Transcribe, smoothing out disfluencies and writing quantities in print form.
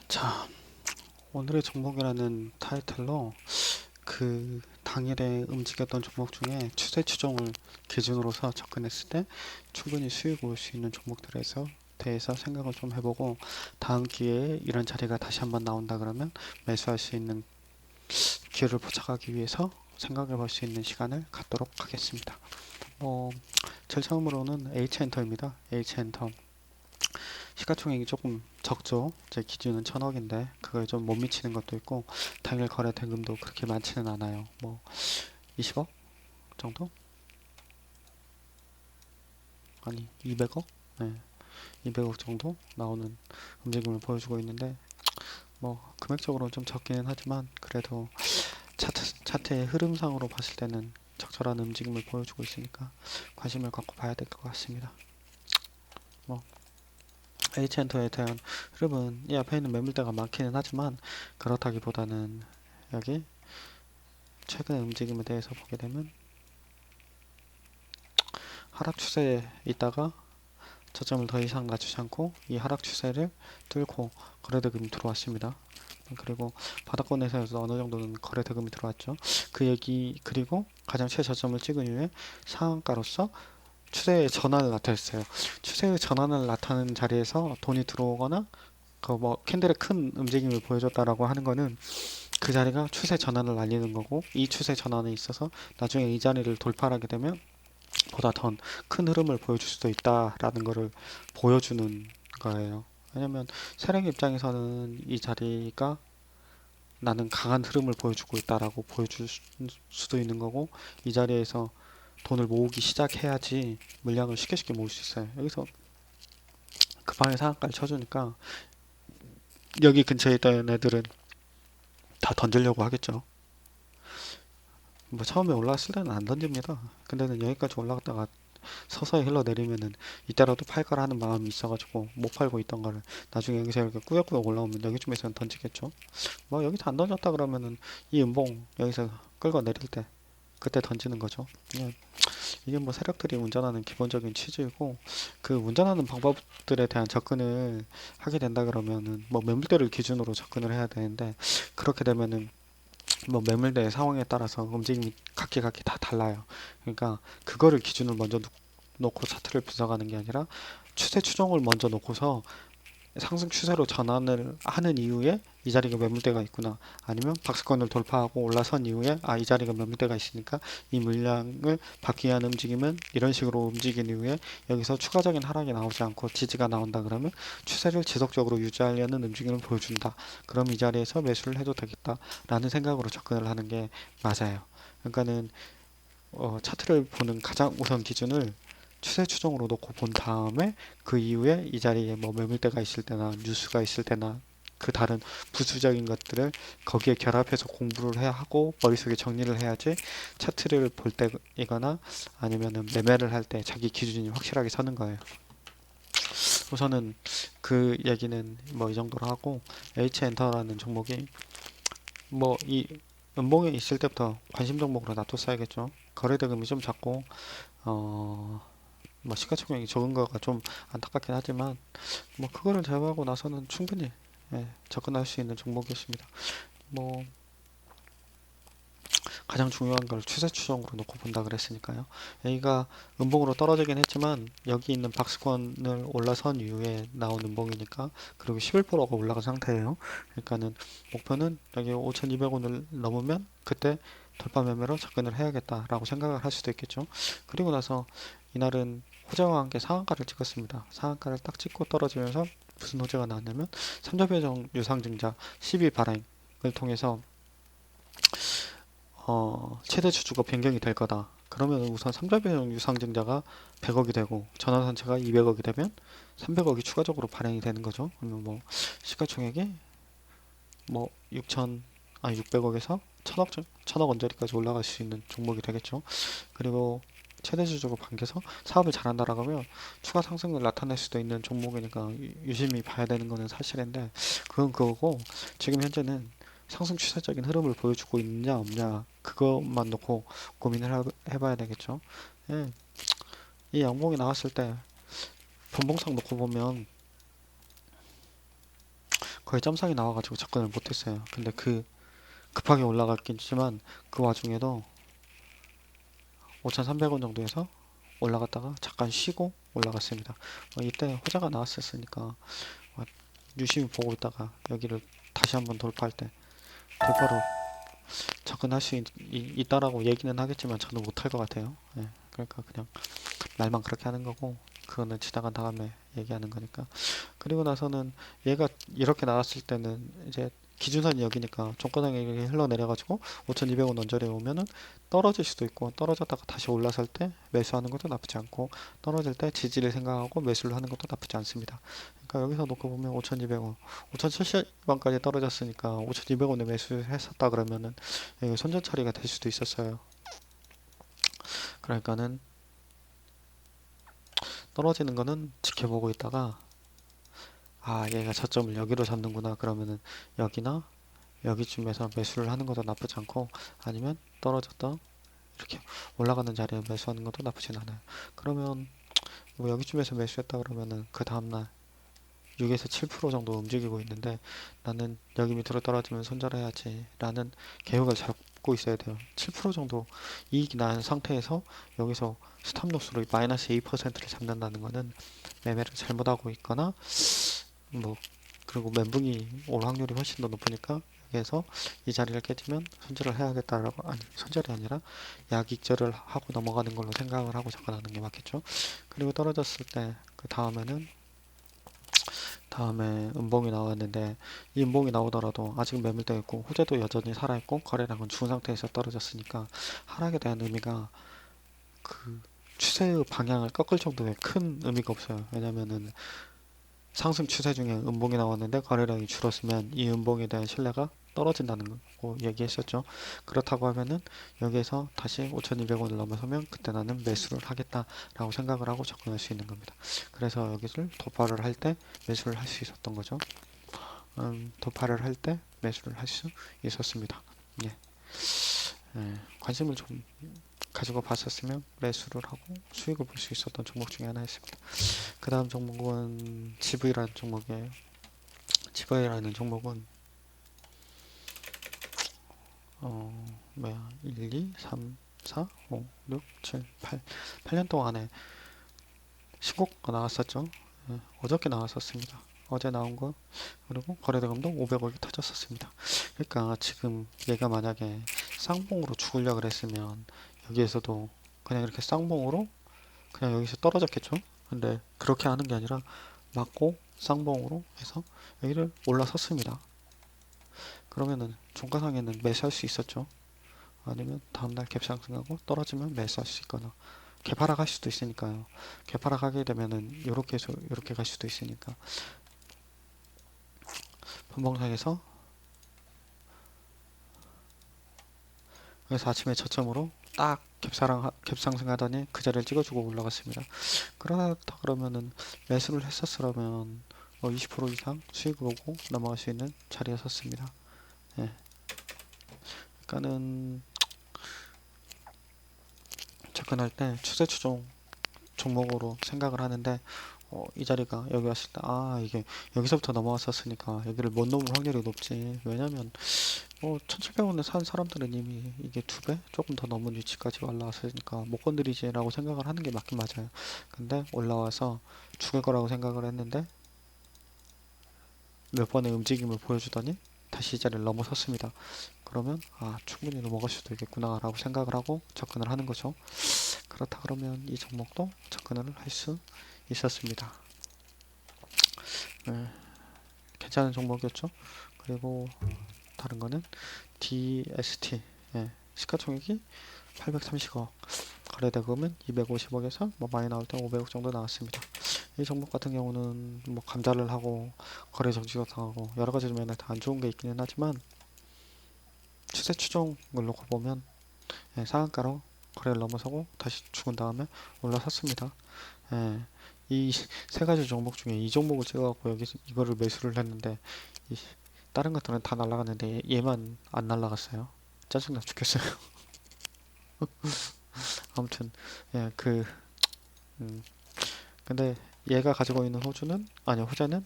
자, 오늘의 종목이라는 타이틀로 그 당일에 움직였던 종목 중에 추세 추종을 기준으로서 접근했을 때 충분히 수익 올 수 있는 종목들에서 대해서 생각을 좀 해보고 다음 기회에 이런 자리가 다시 한번 나온다 그러면 매수할 수 있는 기회를 포착하기 위해서 생각해 볼 수 있는 시간을 갖도록 하겠습니다. 뭐 제일 처음으로는 H엔터입니다. H엔터 시가총액이 조금 적죠. 제 기준은 1000억인데 그거에 좀 못 미치는 것도 있고 당일 거래 대금도 그렇게 많지는 않아요. 뭐 20억 정도? 아니 200억? 네, 200억 정도 나오는 움직임을 보여주고 있는데 뭐 금액적으로는 좀 적기는 하지만 그래도 차트의 흐름상으로 봤을 때는 적절한 움직임을 보여주고 있으니까 관심을 갖고 봐야 될 것 같습니다. 뭐 H엔터에 대한 흐름은 이 앞에 있는 매물대가 많기는 하지만 그렇다기보다는 여기 최근의 움직임에 대해서 보게 되면 하락 추세에 있다가 저점을 더 이상 낮추지 않고 이 하락 추세를 뚫고 거래 대금이 들어왔습니다. 그리고 바닥권에서 어느 정도는 거래 대금이 들어왔죠. 그 얘기 그리고 가장 최저점을 찍은 이후에 상한가로서 추세의 전환을 나타냈어요. 추세의 전환을 나타내는 자리에서 돈이 들어오거나 그 뭐 캔들의 큰 움직임을 보여줬다라고 하는 거는 그 자리가 추세 전환을 알리는 거고 이 추세 전환에 있어서 나중에 이 자리를 돌파하게 되면 보다 더 큰 흐름을 보여줄 수도 있다라는 것을 보여주는 거예요. 왜냐면 세력 입장에서는 이 자리가 나는 강한 흐름을 보여주고 있다라고 보여줄 수도 있는 거고 이 자리에서 돈을 모으기 시작해야지 물량을 쉽게 모을 수 있어요. 여기서 급하게 상한가를 쳐주니까 여기 근처에 있던 애들은 다 던지려고 하겠죠. 뭐 처음에 올라왔을 때는 안 던집니다. 근데는 여기까지 올라갔다가 서서히 흘러내리면은 이때라도 팔까라 하는 마음이 있어가지고 못 팔고 있던 거를 나중에 여기서 이렇게 꾸역꾸역 올라오면 여기쯤에서는 던지겠죠. 뭐 여기서 안 던졌다 그러면은 이 음봉 여기서 끌고 내릴 때 그때 던지는 거죠. 그냥 이게 뭐 세력들이 운전하는 기본적인 취지이고 그 운전하는 방법들에 대한 접근을 하게 된다 그러면은 뭐 매물대를 기준으로 접근을 해야 되는데 그렇게 되면은 뭐 매물대 상황에 따라서 움직임이 각기 다 달라요. 그러니까 그거를 기준을 먼저 놓고 차트를 분석하는 게 아니라 추세 추종을 먼저 놓고서 상승 추세로 전환을 하는 이후에 이 자리가 매물대가 있구나 아니면 박스권을 돌파하고 올라선 이후에 이 자리가 매물대가 있으니까 이 물량을 받기 위한 움직임은 이런 식으로 움직인 이후에 여기서 추가적인 하락이 나오지 않고 지지가 나온다 그러면 추세를 지속적으로 유지하려는 움직임을 보여준다. 그럼 이 자리에서 매수를 해도 되겠다 라는 생각으로 접근을 하는 게 맞아요. 그러니까는 차트를 보는 가장 우선 기준을 추세 추종으로 놓고 본 다음에 그 이후에 이 자리에 뭐 매물대가 있을 때나 뉴스가 있을 때나 그 다른 부수적인 것들을 거기에 결합해서 공부를 해야 하고 머릿속에 정리를 해야지 차트를 볼 때이거나 아니면은 매매를 할 때 자기 기준이 확실하게 서는 거예요. 우선은 그 얘기는 뭐 이 정도로 하고 H엔터라는 종목이 뭐 이 음봉에 있을 때부터 관심 종목으로 놔뒀어야겠죠. 거래 대금이 좀 작고 어 뭐 시가총액이 적은 거가 좀 안타깝긴 하지만 뭐 그거를 제외하고 나서는 충분히 접근할 수 있는 종목이었습니다. 뭐 가장 중요한 걸 추세 추종으로 놓고 본다 그랬으니까요. A가 음봉으로 떨어지긴 했지만 여기 있는 박스권을 올라선 이후에 나온 음봉이니까 그리고 11%가 올라간 상태예요. 그러니까는 목표는 여기 5,200원을 넘으면 그때 돌파 매매로 접근을 해야겠다라고 생각을 할 수도 있겠죠. 그리고 나서 이날은 호재와 함께 상한가를 찍었습니다. 상한가를 딱 찍고 떨어지면서 무슨 호재가 나왔냐면 삼자배정 유상증자 12 발행을 통해서 최대 주주가 변경이 될 거다. 그러면 우선 삼자배정 유상증자가 100억이 되고 전환산채가 200억이 되면 300억이 추가적으로 발행이 되는 거죠. 그러면 뭐 시가총액이 뭐 600억에서 1000억 원짜리까지 올라갈 수 있는 종목이 되겠죠. 그리고 최대 주주가 반겨서 사업을 잘한다라고 하면 추가 상승을 나타낼 수도 있는 종목이니까 유심히 봐야 되는 거는 사실인데 그건 그거고 지금 현재는 상승 추세적인 흐름을 보여주고 있느냐 없냐 그것만 놓고 고민을 해봐야 되겠죠. 예, 이 양봉이 나왔을 때 분봉상 놓고 보면 거의 점상이 나와가지고 접근을 못했어요. 근데 급하게 올라갔겠지만 그 와중에도 5,300원 정도에서 올라갔다가 잠깐 쉬고 올라갔습니다. 이때 호재가 나왔었으니까 유심히 보고 있다가 여기를 다시 한번 돌파할 때 돌파로 접근할 수 있다라고 얘기는 하겠지만 저는 못할 것 같아요. 예, 그러니까 그냥 말만 그렇게 하는 거고 그거는 지나간 다음에 얘기하는 거니까. 그리고 나서는 얘가 이렇게 나왔을 때는 이제 기준선이 여기니까 종가상에 흘러내려가지고 5,200원 언저리에 오면은 떨어질 수도 있고 떨어졌다가 다시 올라설 때 매수하는 것도 나쁘지 않고 떨어질 때 지지를 생각하고 매수를 하는 것도 나쁘지 않습니다. 그러니까 여기서 놓고 보면 5,200원, 5,070원까지 떨어졌으니까 5,200원에 매수했었다 그러면은 손절 처리가 될 수도 있었어요. 그러니까는 떨어지는 거는 지켜보고 있다가 얘가 저점을 여기로 잡는구나 그러면은 여기나 여기쯤에서 매수를 하는 것도 나쁘지 않고 아니면 떨어졌다 이렇게 올라가는 자리에 매수하는 것도 나쁘진 않아요. 그러면 뭐 여기쯤에서 매수했다 그러면은 그 다음날 6에서 7% 정도 움직이고 있는데 나는 여기 밑으로 떨어지면 손절해야지 라는 계획을 잡고 있어야 돼요. 7% 정도 이익이 난 상태에서 여기서 스탑로스로 마이너스 2%를 잡는다는 거는 매매를 잘못하고 있거나 뭐 그리고 멘붕이 올 확률이 훨씬 더 높으니까 여기에서 이 자리를 깨지면 손절을 해야겠다라고 아니 손절이 아니라 약익절을 하고 넘어가는 걸로 생각을 하고 접근하는 게 맞겠죠. 그리고 떨어졌을 때 그 다음에 음봉이 나왔는데 이 음봉이 나오더라도 아직 매물되어 있고 호재도 여전히 살아있고 거래량은 죽은 상태에서 떨어졌으니까 하락에 대한 의미가 그 추세의 방향을 꺾을 정도의 큰 의미가 없어요. 왜냐면은 상승 추세 중에 음봉이 나왔는데 거래량이 줄었으면 이 음봉에 대한 신뢰가 떨어진다는 거 얘기했었죠. 그렇다고 하면은 여기에서 다시 5,200원을 넘어서면 그때 나는 매수를 하겠다라고 생각을 하고 접근할 수 있는 겁니다. 그래서 여기를 도파를 할 때 매수를 할 수 있었던 거죠. 도파를 할 때 매수를 할 수 있었습니다. 예. 관심을 좀 가지고 봤었으면 매수를 하고 수익을 볼 수 있었던 종목 중에 하나였습니다. 그 다음 종목은 GV라는 종목이에요. GV라는 종목은 뭐야 1, 2, 3, 4, 5, 6, 7, 8년 동안에 신고가 나왔었죠. 어저께 나왔었습니다. 어제 나온 거 그리고 거래대금도 500억이 터졌었습니다. 그러니까 지금 얘가 만약에 쌍봉으로 죽으려고 그랬으면 여기에서도 그냥 이렇게 쌍봉으로 그냥 여기서 떨어졌겠죠. 근데 그렇게 하는 게 아니라 맞고 쌍봉으로 해서 여기를 올라섰습니다. 그러면은 종가상에는 매수할 수 있었죠. 아니면 다음날 갭상승하고 떨어지면 매수할 수 있거나 개파락 할 수도 있으니까요. 개파락 하게 되면은 이렇게 해서 이렇게 갈 수도 있으니까 분봉상에서 그래서 아침에 저점으로 딱 갭상승하더니 그 자리를 찍어주고 올라갔습니다. 그러다 그러면은 매수를 했었으면 20% 이상 수익을 오고 넘어갈 수 있는 자리에 섰습니다. 예. 그러니까는 접근할 때 추세 추종 종목으로 생각을 하는데 이 자리가 여기 왔을 때 이게 여기서부터 넘어왔었으니까 여기를 못 넘을 확률이 높지. 왜냐면 1,700원에 산 사람들은 이미 이게 2배 조금 더 넘은 위치까지 올라왔으니까 못 건드리지라고 생각을 하는 게 맞긴 맞아요. 근데 올라와서 죽을 거라고 생각을 했는데 몇 번의 움직임을 보여주더니 다시 이 자리를 넘어섰습니다. 그러면 충분히 넘어갈 수도 있겠구나 라고 생각을 하고 접근을 하는 거죠. 그렇다 그러면 이 종목도 접근을 할 수 있었습니다. 괜찮은 종목이었죠. 그리고 다른 거는 DST 시가총액이 830억 거래대금은 250억에서 많이 나올 때 500억 정도 나왔습니다. 이 종목 같은 경우는 감자를 하고 거래 정지가 당하고 여러 가지 면에 다 안 좋은 게 있기는 하지만 추세 추종을 놓고 보면 상한가로 거래를 넘어서고 다시 죽은 다음에 올라섰습니다. 이 세 가지 종목 중에 이 종목을 찍어갖고 여기 이거를 매수를 했는데 다른 것들은 다 날아갔는데 얘만 안 날아갔어요. 짜증나 죽겠어요. 아무튼 근데 얘가 가지고 있는 호주는 호재는